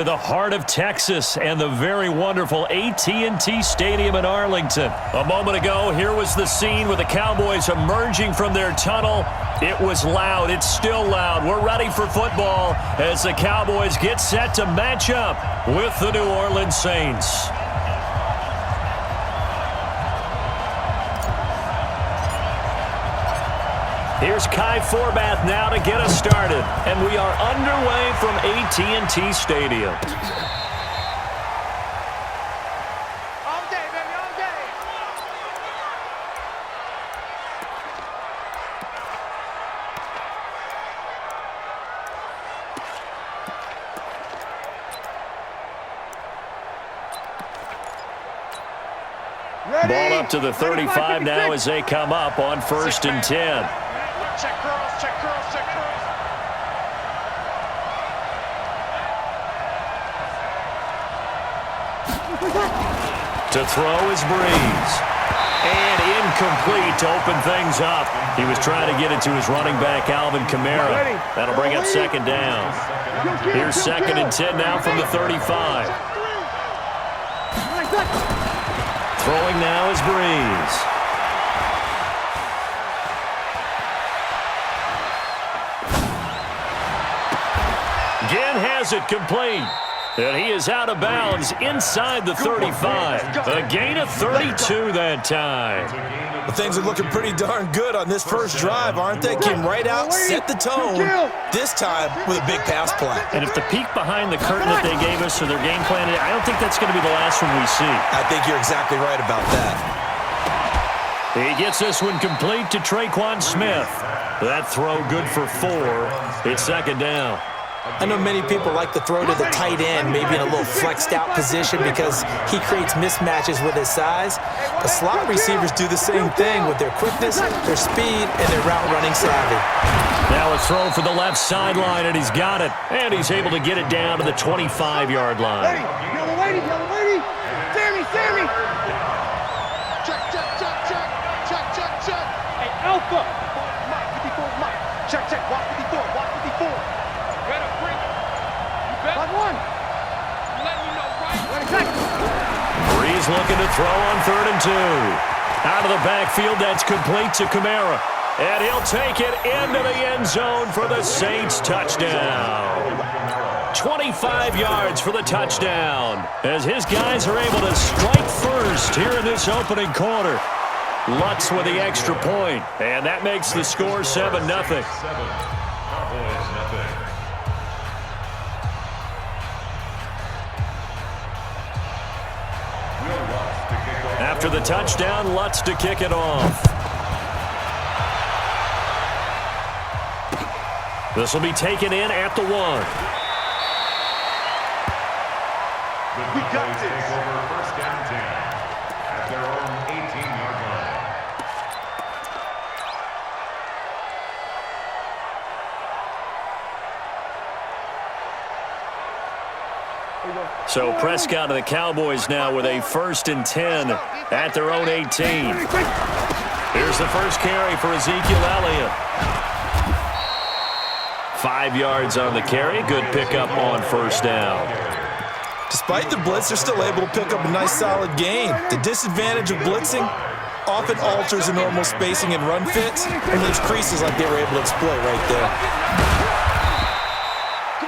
The heart of Texas and the very wonderful AT&T Stadium in Arlington. A moment ago, here was the scene with the Cowboys emerging from their tunnel. It was loud. It's still loud. We're ready for football as the Cowboys get set to match up with the New Orleans Saints. Here's Kai Forbath now to get us started. And we are underway from AT&T Stadium. All day, baby, all day. Ready? Ball up to the 35 now as they come up on 1st and 10. Check girls, check girls, check girls. To throw is Breeze. And incomplete to open things up. He was trying to get it to his running back, Alvin Kamara. That'll bring up 2nd down. Here's 2nd and 10 now from the 35. Throwing now is Breeze. Again has it complete. And he is out of bounds inside the 35. A gain of 32 that time. Well, things are looking pretty darn good on this first drive, aren't they? Came right out, set the tone, this time with a big pass play. And if the peek behind the curtain that they gave us or their game plan, I don't think that's going to be the last one we see. I think you're exactly right about that. He gets this one complete to Traquan Smith. That throw good for 4. It's 2nd down. I know many people like to throw to the tight end, maybe in a little flexed out position because he creates mismatches with his size. The slot receivers do the same thing with their quickness, their speed, and their route running savvy. Now a throw for the left sideline, and he's got it. And he's able to get it down to the 25-yard line. Yellow lady, yellow lady. Sammy, Sammy. Check, check, check, check. Check, check, check. Hey, Alpha. Mike, 54, Mike. Check, check. Walk 54, walk 54. Breeze looking to throw on 3rd and 2. Out of the backfield, that's complete to Kamara. And he'll take it into the end zone for the Saints touchdown. 25 yards for the touchdown as his guys are able to strike first here in this opening quarter. Lutz with the extra point, and that makes the score 7-0. After the touchdown, Lutz to kick it off. This will be taken in at the 1. We got this. Over 1st down 10 at their own 18-yard line. So Prescott and the Cowboys now with a 1st and 10 at their own 18. Here's the first carry for Ezekiel Elliott. 5 yards on the carry. Good pickup on 1st down. Despite the blitz, they're still able to pick up a nice solid gain. The disadvantage of blitzing often alters the normal spacing and run fits and leaves creases like they were able to exploit right there.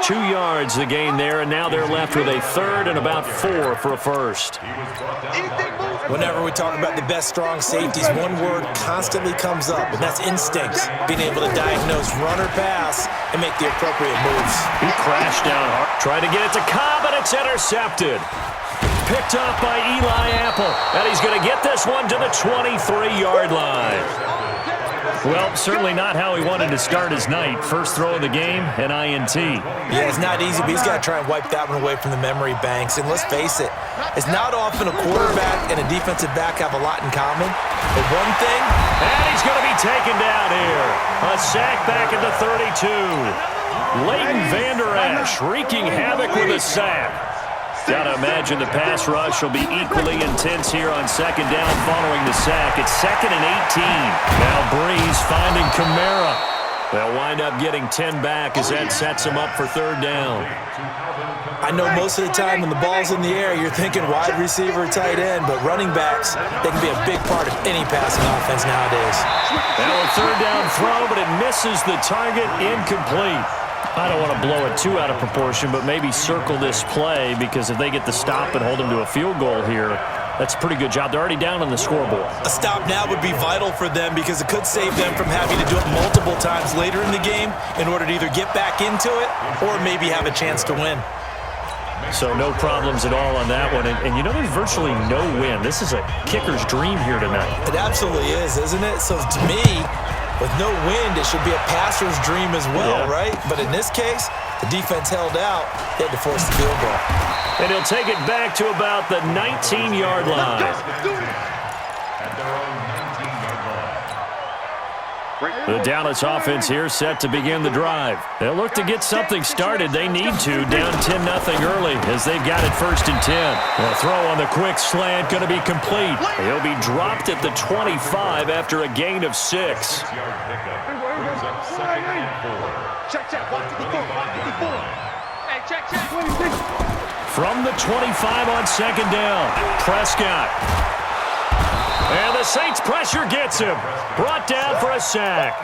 2 yards the gain there, and now they're left with a 3rd and about 4 for a first. Whenever we talk about the best strong safeties, one word constantly comes up, and that's instincts. Being able to diagnose run or pass and make the appropriate moves. He crashed down hard, tried to get it to Cobb, and it's intercepted. Picked up by Eli Apple, and he's going to get this one to the 23-yard line. Well, certainly not how he wanted to start his night. First throw of the game, an INT. Yeah, it's not easy, but he's got to try and wipe that one away from the memory banks. And let's face it, it's not often a quarterback and a defensive back have a lot in common. But one thing... And he's going to be taken down here. A sack back at the 32. Leighton Vander Esch wreaking havoc with a sack. Got to imagine the pass rush will be equally intense here on 2nd down following the sack. It's 2nd and 18. Now Breeze finding Kamara. They'll wind up getting 10 back as that sets them up for third down. I know most of the time when the ball's in the air, you're thinking wide receiver, tight end, but running backs, they can be a big part of any passing offense nowadays. Now a third down throw, but it misses the target, incomplete. I don't want to blow it too out of proportion, but maybe circle this play because if they get the stop and hold them to a field goal here, that's a pretty good job. They're already down on the scoreboard. A stop now would be vital for them because it could save them from having to do it multiple times later in the game in order to either get back into it or maybe have a chance to win. So no problems at all on that one. And you know there's virtually no win. This is a kicker's dream here tonight. It absolutely is, isn't it? So to me, with no wind, it should be a passer's dream as well, right? But in this case, the defense held out. They had to force the field goal. And he'll take it back to about the 19-yard line. At their own 19-yard line. The Dallas offense here set to begin the drive. They'll look to get something started. They need to, down 10-0 early as they've got it 1st and 10. The throw on the quick slant going to be complete. He'll be dropped at the 25 after a gain of 6. 6-yard pickup. Brings up 2nd and 4. Check, watch 54, watch 54. Hey, check. From the 25 on 2nd down, Prescott. And the Saints pressure gets him. Brought down for a sack.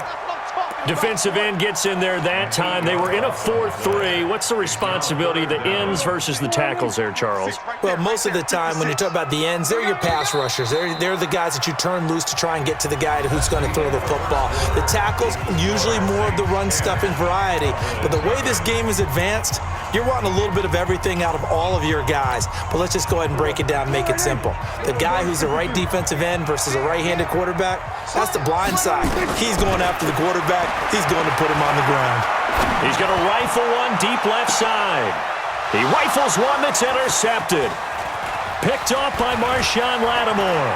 Defensive end gets in there that time. They were in a 4-3. What's the responsibility of the ends versus the tackles there, Charles? Well, most of the time when you talk about the ends, they're your pass rushers. They're the guys that you turn loose to try and get to the guy who's going to throw the football. The tackles, usually more of the run-stuffing variety. But the way this game is advanced, you're wanting a little bit of everything out of all of your guys. But let's just go ahead and break it down and make it simple. The guy who's the right defensive end versus a right-handed quarterback, that's the blind side. He's going after the quarterback. He's going to put him on the ground. He's going to rifle one deep left side. He rifles one that's intercepted. Picked off by Marshawn Lattimore.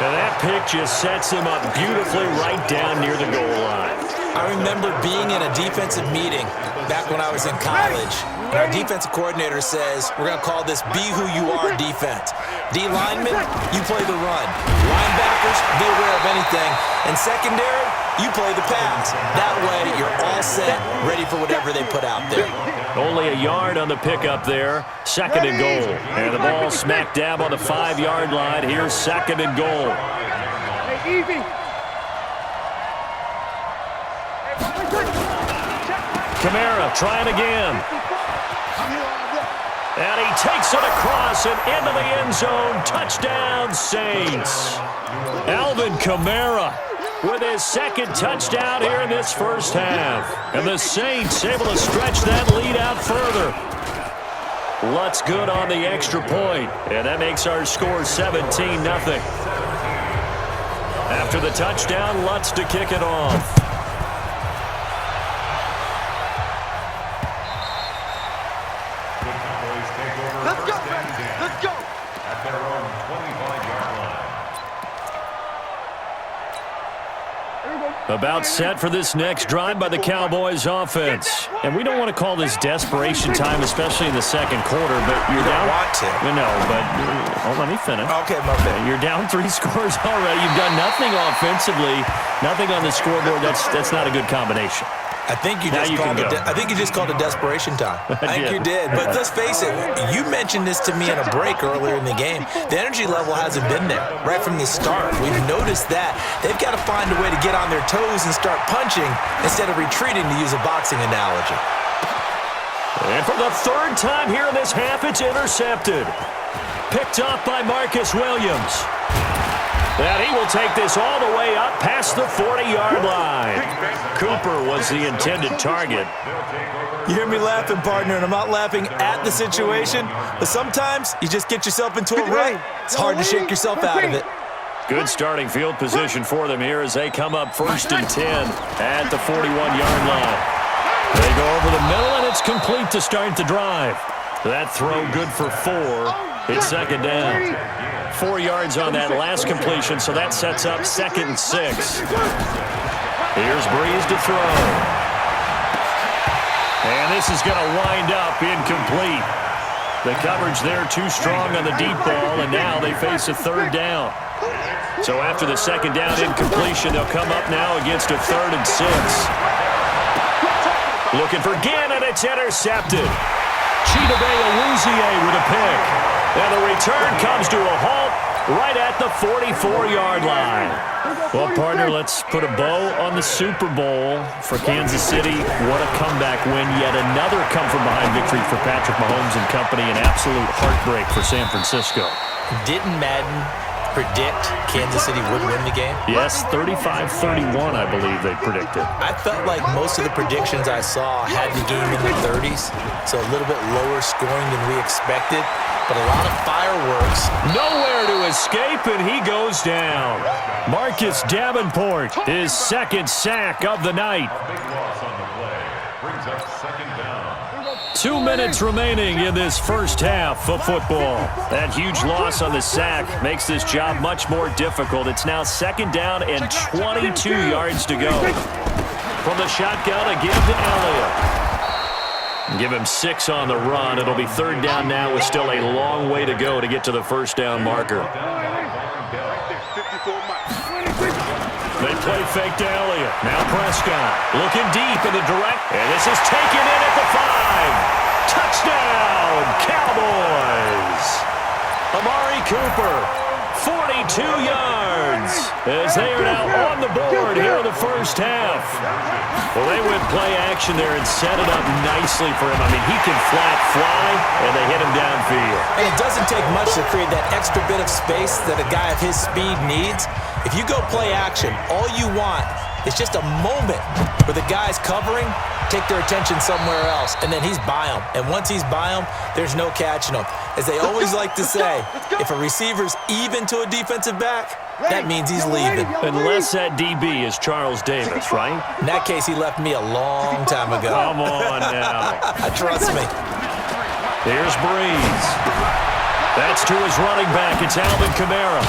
And that pick just sets him up beautifully right down near the goal line. I remember being in a defensive meeting back when I was in college. And our defensive coordinator says, we're going to call this Be Who You Are defense. D linemen, you play the run. Linebackers, be aware of anything. And secondary, you play the pass. That way, you're all set, ready for whatever they put out there. Only a yard on the pickup there. 2nd and goal. And the ball smack dab on the 5-yard line. Here's 2nd and goal. Hey, easy. Kamara trying again. And he takes it across and into the end zone. Touchdown, Saints. Alvin Kamara with his 2nd touchdown here in this first half. And the Saints able to stretch that lead out further. Lutz good on the extra point. And that makes our score 17-0. After the touchdown, Lutz to kick it off. Let's go. At their own 25-yard line. About set for this next drive by the Cowboys offense. And we don't want to call this desperation time, especially in the 2nd quarter, but you're down. Want to. No, but let me finish. Okay, my bad. You're down 3 scores already. You've done nothing offensively, nothing on the scoreboard. That's not a good combination. I think you just called it desperation time. I think you did. But let's face it, you mentioned this to me in a break earlier in the game. The energy level hasn't been there right from the start. We've noticed that. They've got to find a way to get on their toes and start punching instead of retreating, to use a boxing analogy. And for the 3rd time here in this half, it's intercepted. Picked off by Marcus Williams. And he will take this all the way up past the 40-yard line. Cooper was the intended target. You hear me laughing, partner, and I'm not laughing at the situation, but sometimes you just get yourself into a rut. It's hard to shake yourself out of it. Good starting field position for them here as they come up 1st and 10 at the 41-yard line. They go over the middle, and it's complete to start the drive. That throw good for 4. It's 2nd down. 4 yards on that last completion, so that sets up 2nd and 6. Here's Breeze to throw. And this is going to wind up incomplete. The coverage there too strong on the deep ball, and now they face a 3rd down. So after the second down incompletion, they'll come up now against a 3rd and 6. Looking for Gannon, it's intercepted. Chidobe Awuzie with a pick. And the return comes to a halt right at the 44-yard line. Well, partner, let's put a bow on the Super Bowl for Kansas City. What a comeback win. Yet another come-from-behind victory for Patrick Mahomes and company. An absolute heartbreak for San Francisco. Didn't Madden predict Kansas City would win the game? Yes, 35-31, I believe they predicted. I felt like most of the predictions I saw had the game in the 30s, so a little bit lower scoring than we expected, but a lot of fireworks. Nowhere to escape, and he goes down. Marcus Davenport, his 2nd sack of the night. Big loss on the play. Brings up 2nd down. 2 minutes remaining in this first half of football. That huge loss on the sack makes this job much more difficult. It's now 2nd down and 22 yards to go. From the shotgun, a give to Elliott. Give him 6 on the run. It'll be 3rd down now with still a long way to go to get to the first down marker. They play fake to Elliott. Now Prescott looking deep in the direct. And this is taken in at the 5. Touchdown, Cowboys. Amari Cooper, 42 yards. As they are now on the board here in the first half. Well, they went play action there and set it up nicely for him. I mean, he can fly, and they hit him downfield. And it doesn't take much to create that extra bit of space that a guy of his speed needs. If you go play action, all you want is just a moment where the guy's covering, take their attention somewhere else, and then he's by him. And once he's by him, there's no catching him. As they always like to say, if a receiver's even to a defensive back, that means he's leaving. Unless that DB is Charles Davis, right? In that case, he left me a long time ago. Come on now. Trust me. Here's Breeze. That's to his running back. It's Alvin Kamara.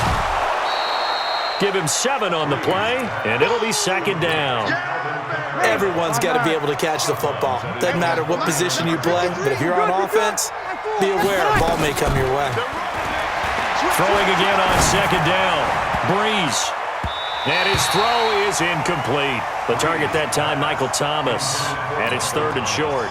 Give him 7 on the play, and it'll be 2nd down. Everyone's got to be able to catch the football. Doesn't matter what position you play, but if you're on offense, be aware a ball may come your way. Throwing again on 2nd down. Breeze. And his throw is incomplete. The target that time, Michael Thomas. And it's 3rd and short.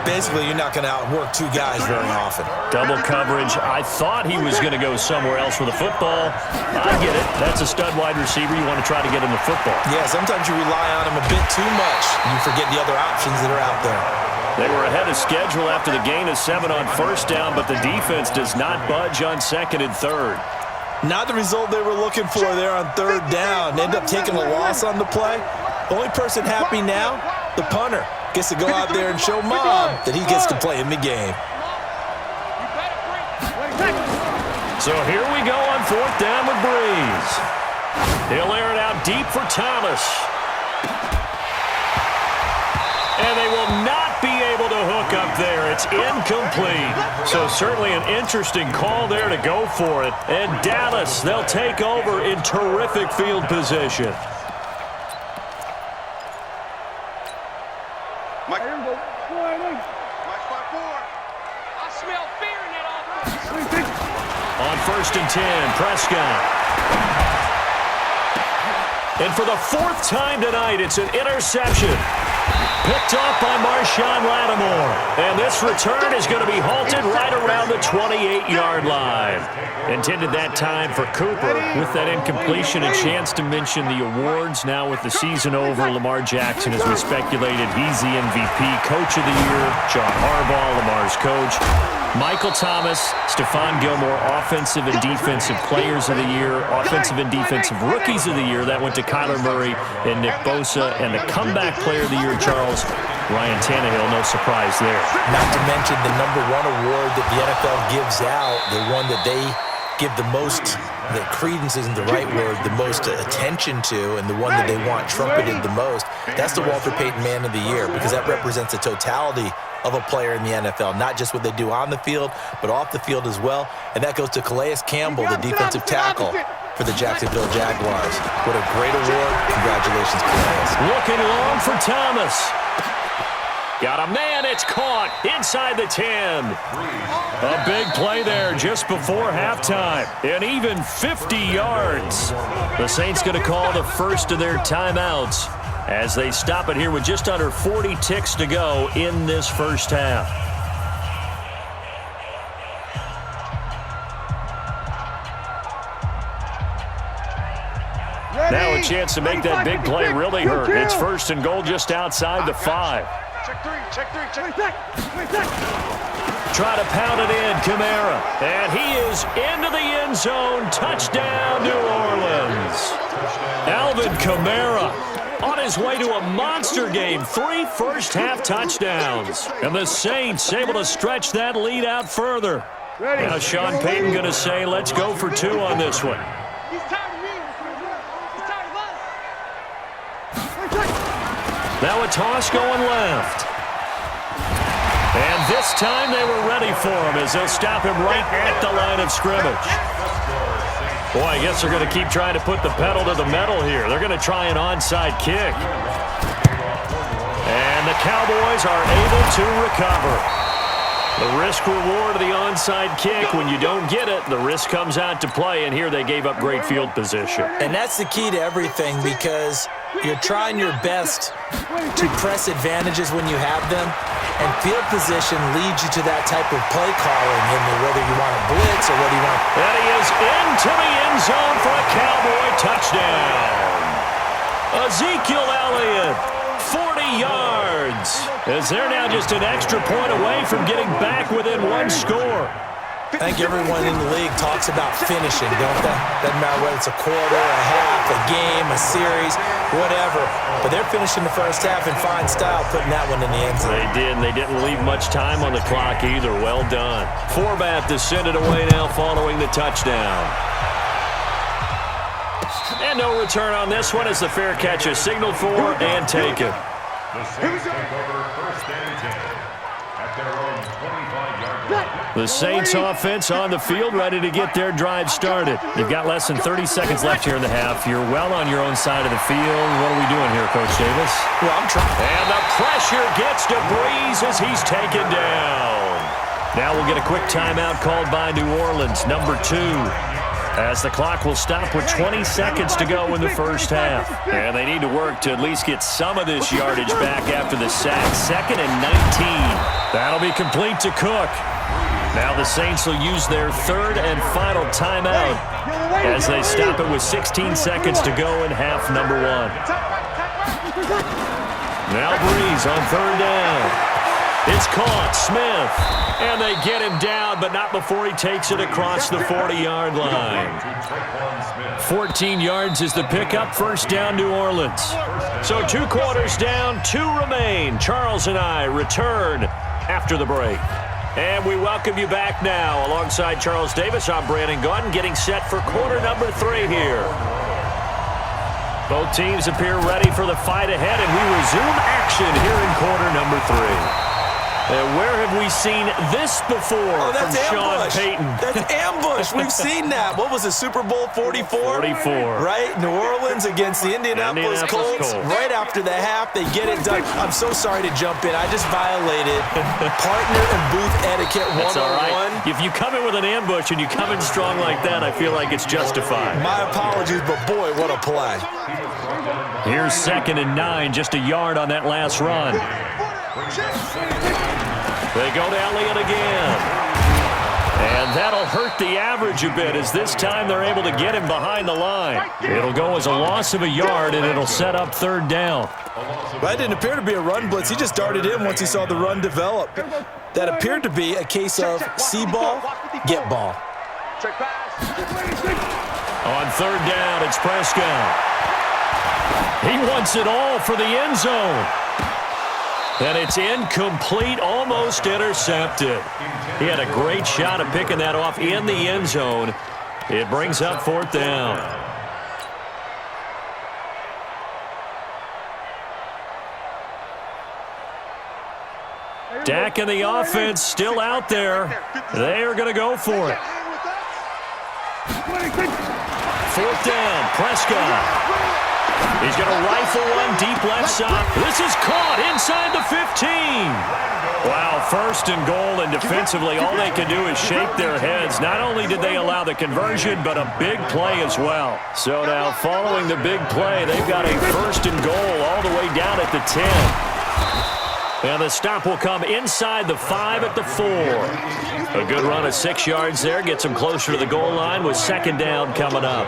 Basically, you're not going to outwork 2 guys very often. Double coverage. I thought he was going to go somewhere else with the football. I get it. That's a stud wide receiver. You want to try to get him the football. Yeah, sometimes you rely on him a bit too much. And you forget the other options that are out there. They were ahead of schedule after the gain of 7 on 1st down, but the defense does not budge on 2nd and 3rd. Not the result they were looking for there on 3rd down. They end up taking a loss on the play. Only person happy now, the punter, gets to go out there and show Mom that he gets to play in the game. So here we go on 4th down with Breeze. He'll air it out deep for Thomas. And they will not be able to hook up there. It's incomplete. So certainly an interesting call there to go for it. And Dallas, they'll take over in terrific field position. Mike 5-4. I smell fear in that offense. On 1st and 10, Prescott. And for the 4th time tonight, it's an interception. Picked off by Marshawn Lattimore. And this return is going to be halted right around the 28-yard line. Intended that time for Cooper. With that incompletion, a chance to mention the awards. Now with the season over, Lamar Jackson, as we speculated, he's the MVP, Coach of the Year. John Harbaugh, Lamar's coach. Michael Thomas, Stephon Gilmore, Offensive and Defensive Players of the Year, Offensive and Defensive Rookies of the Year. That went to Kyler Murray and Nick Bosa. And the Comeback Player of the Year, Charles, Ryan Tannehill, no surprise there. Not to mention the #1 award that the NFL gives out, the one that they give the most, the credence isn't the right word, the most attention to, and the one that they want trumpeted the most. That's the Walter Payton Man of the Year, because that represents the totality of a player in the NFL, not just what they do on the field, but off the field as well. And that goes to Calais Campbell, the defensive tackle for the Jacksonville Jaguars. What a great award. Congratulations, Calais. Looking long for Thomas. Got a man, it's caught inside the 10. A big play there just before halftime, and even 50 yards. The Saints going to call the first of their timeouts as they stop it here with just under 40 ticks to go in this first half. Now a chance to make that big play really hurt. It's first and goal just outside the 5. Check three, check three, check three. Try to pound it in, Kamara. And he is into the end zone. Touchdown, New Orleans. Alvin Kamara on his way to a monster game. 3 first-half touchdowns. And the Saints able to stretch that lead out further. Now Sean Payton going to say, let's go for 2 on this one. He's tired of me. He's tired of us. Now a toss going left. And this time they were ready for him as they'll stop him right at the line of scrimmage. Boy, I guess they're going to keep trying to put the pedal to the metal here. They're going to try an onside kick. And the Cowboys are able to recover. The risk-reward of the onside kick, when you don't get it, the risk comes out to play, and here they gave up great field position. And that's the key to everything, because you're trying your best to press advantages when you have them, and field position leads you to that type of play calling, whether you want to blitz or whether you want to... And he is into the end zone for a Cowboy touchdown. Ezekiel Elliott, 40 yards. As they're now just an extra point away from getting back within 1 score. I think everyone in the league talks about finishing, don't they? Doesn't matter whether it's a quarter, a half, a game, a series, whatever. But they're finishing the first half in fine style, putting that one in the end zone. They did, and they didn't leave much time on the clock either. Well done. Forbath to send it away now following the touchdown. And no return on this one as the fair catch is signaled for and taken. The Saints take over first and 10 at their own 25-yard line. The Saints offense on the field, ready to get their drive started. You've got less than 30 seconds left here in the half. You're well on your own side of the field. What are we doing here, Coach Davis? Well, I'm trying. And the pressure gets to Breeze as he's taken down. Now we'll get a quick timeout called by New Orleans, number 2. As the clock will stop with 20 seconds to go in the first half. And they need to work to at least get some of this yardage back after the sack. 2nd and 19. That'll be complete to Cook. Now the Saints will use their 3rd and final timeout as they stop it with 16 seconds to go in half number 1. Now Breeze on 3rd down. It's caught, Smith, and they get him down, but not before he takes it across the 40-yard line. 14 yards is the pickup, first down, New Orleans. So 2 quarters down, 2 remain. Charles and I return after the break. And we welcome you back now. Alongside Charles Davis, I'm Brandon Gaudin, getting set for quarter number 3 here. Both teams appear ready for the fight ahead, and we resume action here in quarter number 3. And where have we seen this before from Sean Payton? That's ambush. We've seen that. What was it, Super Bowl 44? 44. Right? New Orleans against the Indianapolis Colts. Right after the half, they get it done. I'm so sorry to jump in. I just violated partner and booth etiquette 101. That's all right. If you come in with an ambush and you come in strong like that, I feel like it's justified. My apologies, but boy, what a play. Here's 2nd and 9, just a yard on that last run. They go to Elliott again. And that'll hurt the average a bit as this time they're able to get him behind the line. It'll go as a loss of a yard, and it'll set up 3rd down. That didn't appear to be a run blitz. He just darted in once he saw the run develop. That appered to be a case of see ball, get ball. On 3rd down, it's Prescott. He wants it all for the end zone. And it's incomplete, almost intercepted. He had a great shot at picking that off in the end zone. It brings up 4th down. Dak and the offense still out there. They are going to go for it. 4th down, Prescott. He's going to rifle one deep left side. This is caught inside the 50. Wow, first and goal, and defensively, all they can do is shake their heads. Not only did they allow the conversion, but a big play as well. So now, following the big play, they've got a first and goal all the way down at the 10. And the stop will come inside the 5 at the 4. A good run of 6 yards there. Gets them closer to the goal line with second down coming up.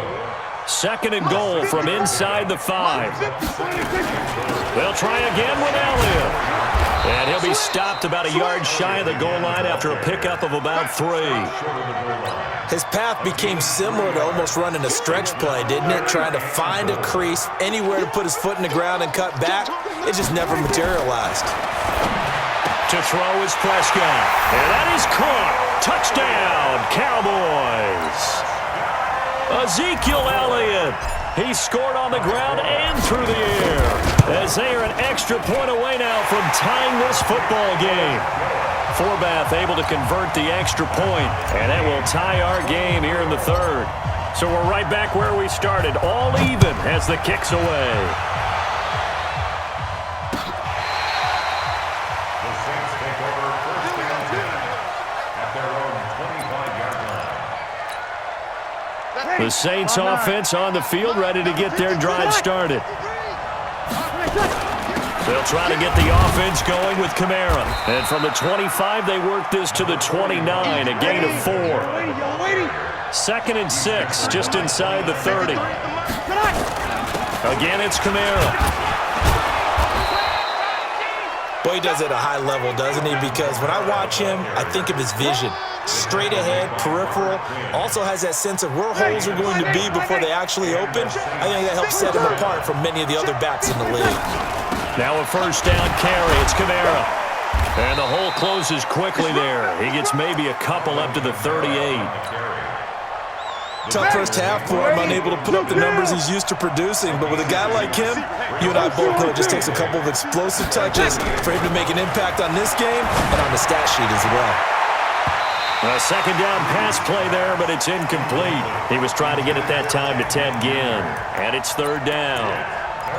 Second and goal from inside the 5. They'll try again with Elliott. And he'll be stopped about a yard shy of the goal line after a pickup of about 3. His path became similar to almost running a stretch play, didn't it? Trying to find a crease, anywhere to put his foot in the ground and cut back. It just never materialized. To throw is Prescott. And that is caught. Touchdown, Cowboys. Ezekiel Elliott. He scored on the ground and through the air, as they are an extra point away now from tying this football game. Forbath able to convert the extra point, and that will tie our game here in the third. So we're right back where we started, all even as the kick's away. The Saints take over first and 10 at their own 25-yard line. The Saints offense on the field, ready to get their drive started. They'll try to get the offense going with Kamara. And from the 25, they work this to the 29, a gain of 4. Second and 6, just inside the 30. Again, it's Kamara. Boy, he does it at a high level, doesn't he? Because when I watch him, I think of his vision. Straight ahead, peripheral, also has that sense of where holes are going to be before they actually open. I think that helps set him apart from many of the other backs in the league. Now a first down carry. It's Kamara. And the hole closes quickly there. He gets maybe a couple up to the 38. Tough first half for him, unable to put up the numbers he's used to producing. But with a guy like him, you and I both know it just takes a couple of explosive touches for him to make an impact on this game and on the stat sheet as well. A second down pass play there, but it's incomplete. He was trying to get it that time to Ted Ginn. And it's third down.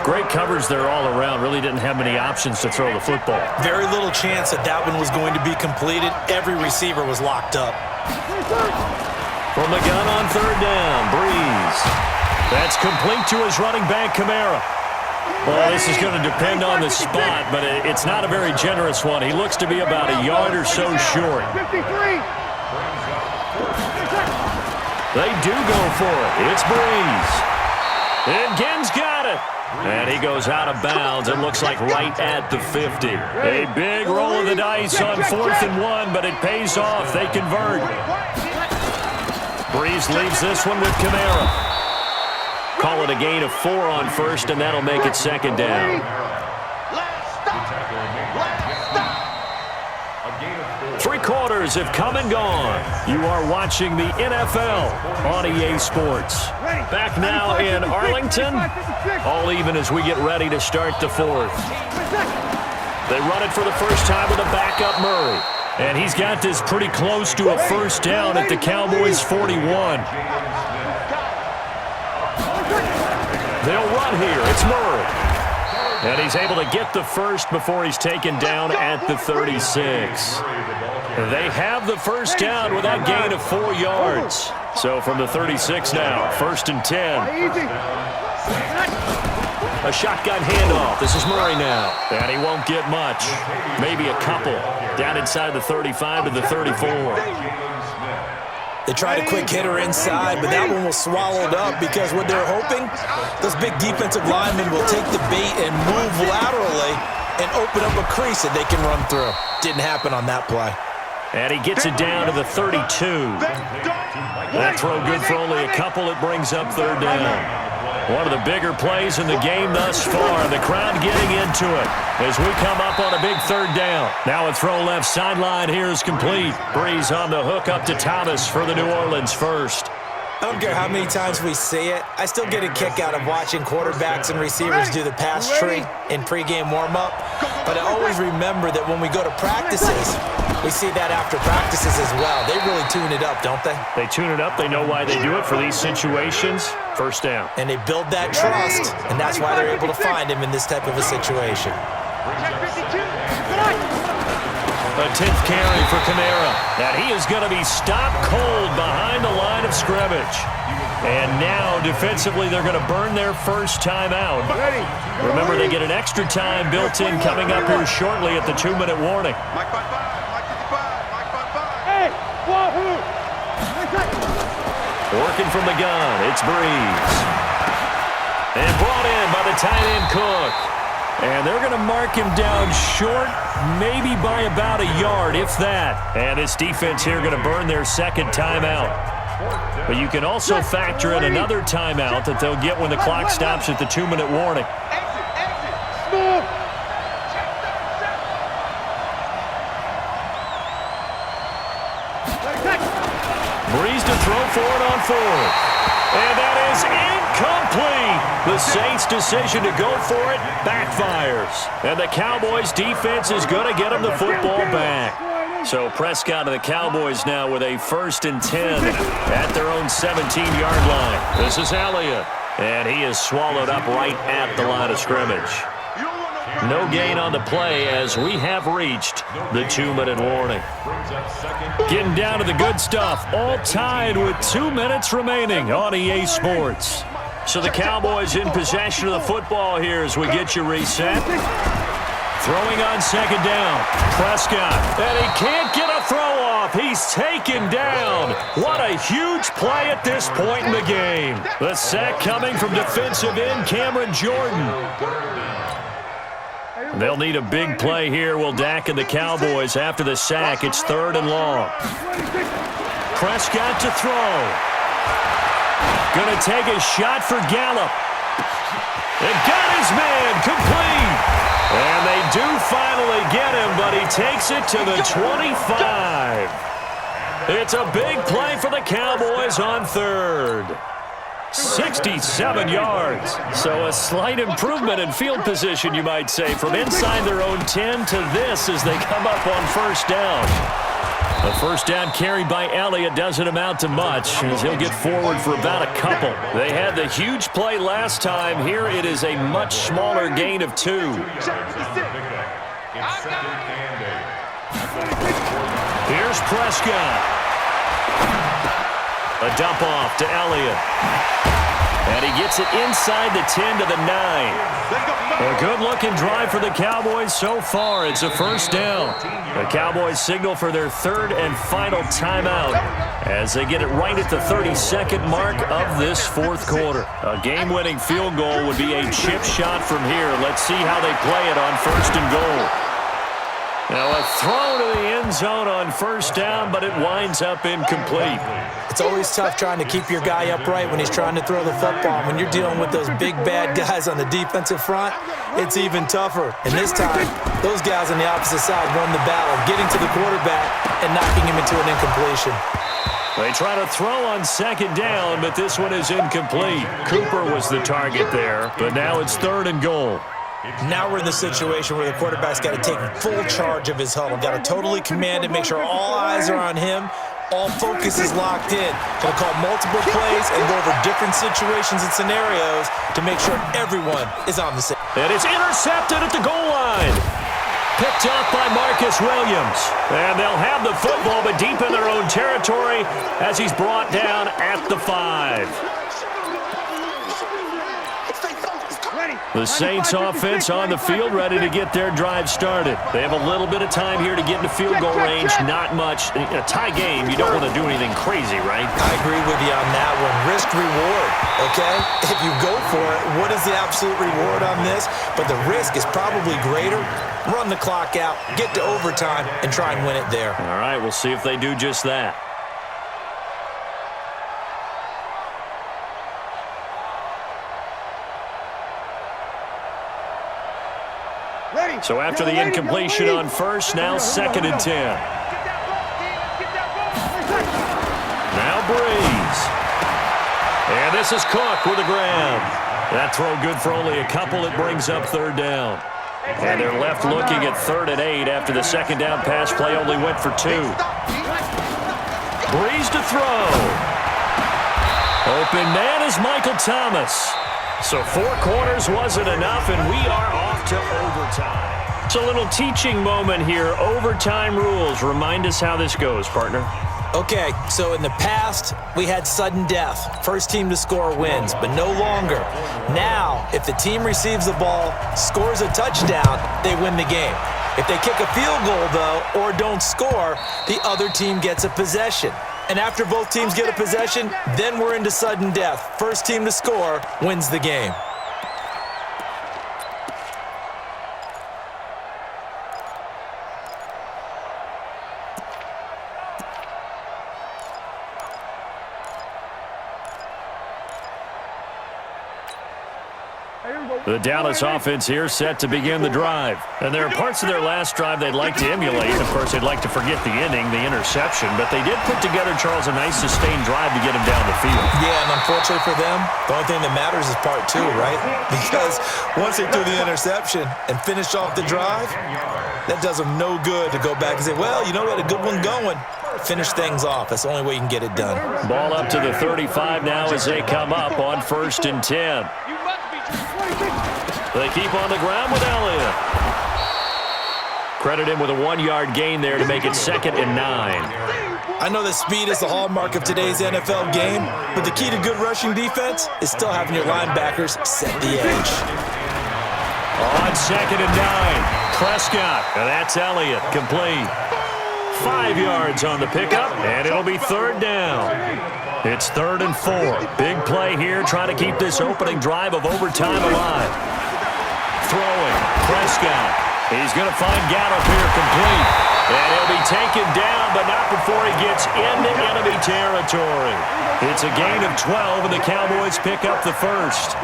Great covers there all around. Really didn't have many options to throw the football. Very little chance that one was going to be completed. Every receiver was locked up. From the gun on third down, Breeze. That's complete to his running back, Kamara. Well, this is going to depend on the spot, but it's not a very generous one. He looks to be about a yard or so short. They do go for it. It's Breeze. And Ginn's got it. And he goes out of bounds. It looks like right at the 50. A big roll of the dice on 4th and 1, but it pays off. They convert. Breeze leaves this one with Kamara. Call it a gain of 4 on first, and that'll make it second down. Three quarters have come and gone. You are watching the NFL on EA Sports. Back now in Arlington, all even as we get ready to start the fourth. They run it for the first time with a backup Murray. And he's got this pretty close to a first down at the Cowboys' 41. They'll run here. It's Murray. And he's able to get the first before he's taken down at the 36. They have the first down with that gain of 4 yards. So from the 36 now, first and 10. A shotgun handoff. This is Murray now. And he won't get much. Maybe a couple. Down inside the 35 to the 34. They tried a quick hitter inside, but that one was swallowed up because what they're hoping, those big defensive linemen will take the bait and move laterally and open up a crease that they can run through. Didn't happen on that play. And he gets it down to the 32. That throw good for only a couple. It brings up third down. One of the bigger plays in the game thus far. The crowd getting into it as we come up on a big third down. Now a throw left sideline here is complete. Breeze on the hook up to Thomas for the New Orleans first. I don't care how many times we see it. I still get a kick out of watching quarterbacks and receivers do the pass tree in pregame warm-up. But I always remember that when we go to practices, we see that after practices as well. They really tune it up, don't they? They tune it up. They know why they do it for these situations. First down. And they build that trust, and that's why they're able to find him in this type of a situation. A 10th carry for Kamara. And he is going to be stopped cold behind the line of scrimmage. And now, defensively, they're going to burn their first timeout. Remember, they get an extra time built in coming up here shortly at the 2-minute warning. Working from the gun, it's Breeze. And brought in by the tight end Cook. And they're going to mark him down short, maybe by about a yard, if that. And this defense here going to burn their second timeout. But you can also factor in another timeout that they'll get when the clock stops at the 2-minute warning. Breeze to throw for it on fourth. And that is incomplete. The Saints' decision to go for it backfires. And the Cowboys' defense is going to get them the football back. So Prescott and the Cowboys now with a 1st and 10 at their own 17-yard line. This is Elliott. And he is swallowed up right at the line of scrimmage. No gain on the play as we have reached the 2-minute warning. Getting down to the good stuff. All tied with 2 minutes remaining on EA Sports. So the Cowboys in possession of the football here as we get you reset. Throwing on second down. Prescott. And he can't get a throw off. He's taken down. What a huge play at this point in the game. The sack coming from defensive end Cameron Jordan. They'll need a big play here, will Dak and the Cowboys after the sack. It's 3rd and long. Prescott to throw. Going to take a shot for Gallup. And got his man complete. And they do finally get him, but he takes it to the 25. It's a big play for the Cowboys on 3rd. 67 yards. So a slight improvement in field position, you might say, from inside their own 10 to this as they come up on 1st down. The 1st down carry by Elliott doesn't amount to much as he'll get forward for about a couple. They had the huge play last time. Here it is a much smaller gain of 2. Here's Prescott. A dump off to Elliott. And he gets it inside the 10 to the 9. A good-looking drive for the Cowboys so far. It's a 1st down. The Cowboys signal for their 3rd and final timeout as they get it right at the 32nd mark of this 4th quarter. A game-winning field goal would be a chip shot from here. Let's see how they play it on 1st and goal. Now a throw to the end zone on 1st down, but it winds up incomplete. It's always tough trying to keep your guy upright when he's trying to throw the football. When you're dealing with those big, bad guys on the defensive front, it's even tougher. And this time, those guys on the opposite side won the battle, getting to the quarterback and knocking him into an incompletion. They try to throw on 2nd down, but this one is incomplete. Cooper was the target there, but now it's 3rd and goal. Now we're in the situation where the quarterback's got to take full charge of his huddle. Got to totally command it, make sure all eyes are on him. All focus is locked in. Going to call multiple plays and go over different situations and scenarios to make sure everyone is on the same. And it's intercepted at the goal line. Picked off by Marcus Williams. And they'll have the football, but deep in their own territory as he's brought down at the 5. The Saints offense on the field ready to get their drive started. They have a little bit of time here to get into field goal range. Not much. In a tie game, you don't want to do anything crazy, right? I agree with you on that one. Risk-reward, okay? If you go for it, what is the absolute reward on this? But the risk is probably greater. Run the clock out, get to overtime, and try and win it there. All right, we'll see if they do just that. So after the incompletion on 1st, now 2nd and 10. Now Breeze. And this is Cook with a grab. That throw good for only a couple. It brings up 3rd down. And they're left looking at 3rd and 8 after the 2nd down pass play only went for 2. Breeze to throw. Open man is Michael Thomas. So 4 quarters wasn't enough, and we are off to overtime. It's a little teaching moment here. Overtime rules. Remind us how this goes, partner. Okay, so in the past, we had sudden death. First team to score wins, but no longer. Now, if the team receives the ball, scores a touchdown, they win the game. If they kick a field goal, though, or don't score, the other team gets a possession. And after both teams get a possession, then we're into sudden death. First team to score wins the game. The Dallas offense here set to begin the drive. And there are parts of their last drive they'd like to emulate. Of course, they'd like to forget the inning, the interception. But they did put together, Charles, a nice sustained drive to get him down the field. Yeah, and unfortunately for them, the only thing that matters is part two, right? Because once they threw the interception and finished off the drive, that does them no good to go back and say, well, you know, we had a good one going. Finish things off. That's the only way you can get it done. Ball up to the 35 now as they come up on 1st and 10. They keep on the ground with Elliott. Credit him with a 1-yard gain there to make it 2nd and 9. I know that speed is the hallmark of today's NFL game, but the key to good rushing defense is still having your linebackers set the edge. On 2nd and 9, Prescott, and that's Elliott, complete. 5 yards on the pickup, and it'll be 3rd down. It's 3rd and 4. Big play here, trying to keep this opening drive of overtime alive. Throwing, Prescott. He's going to find Gallup here complete. And he'll be taken down, but not before he gets into enemy territory. It's a gain of 12, and the Cowboys pick up the first.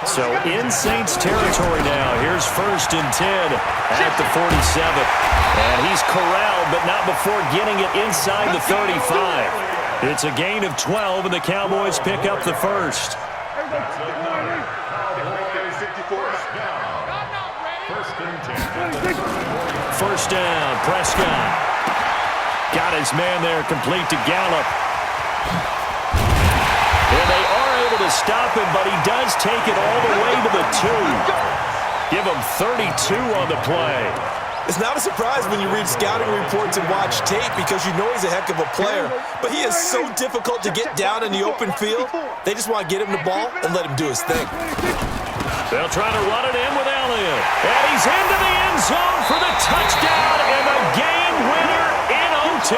So in Saints territory now. Here's 1st and 10 at the 47. And he's corralled, but not before getting it inside the 35. It's a gain of 12, and the Cowboys pick up the first. First down, Prescott. Got his man there, complete to Gallup. And they are able to stop him, but he does take it all the way to the 2. Give him 32 on the play. It's not a surprise when you read scouting reports and watch tape because you know he's a heck of a player. But he is so difficult to get down in the open field. They just want to get him the ball and let him do his thing. They'll try to run it in with Elliott. And he's into the end zone for the touchdown and the game winner in OT.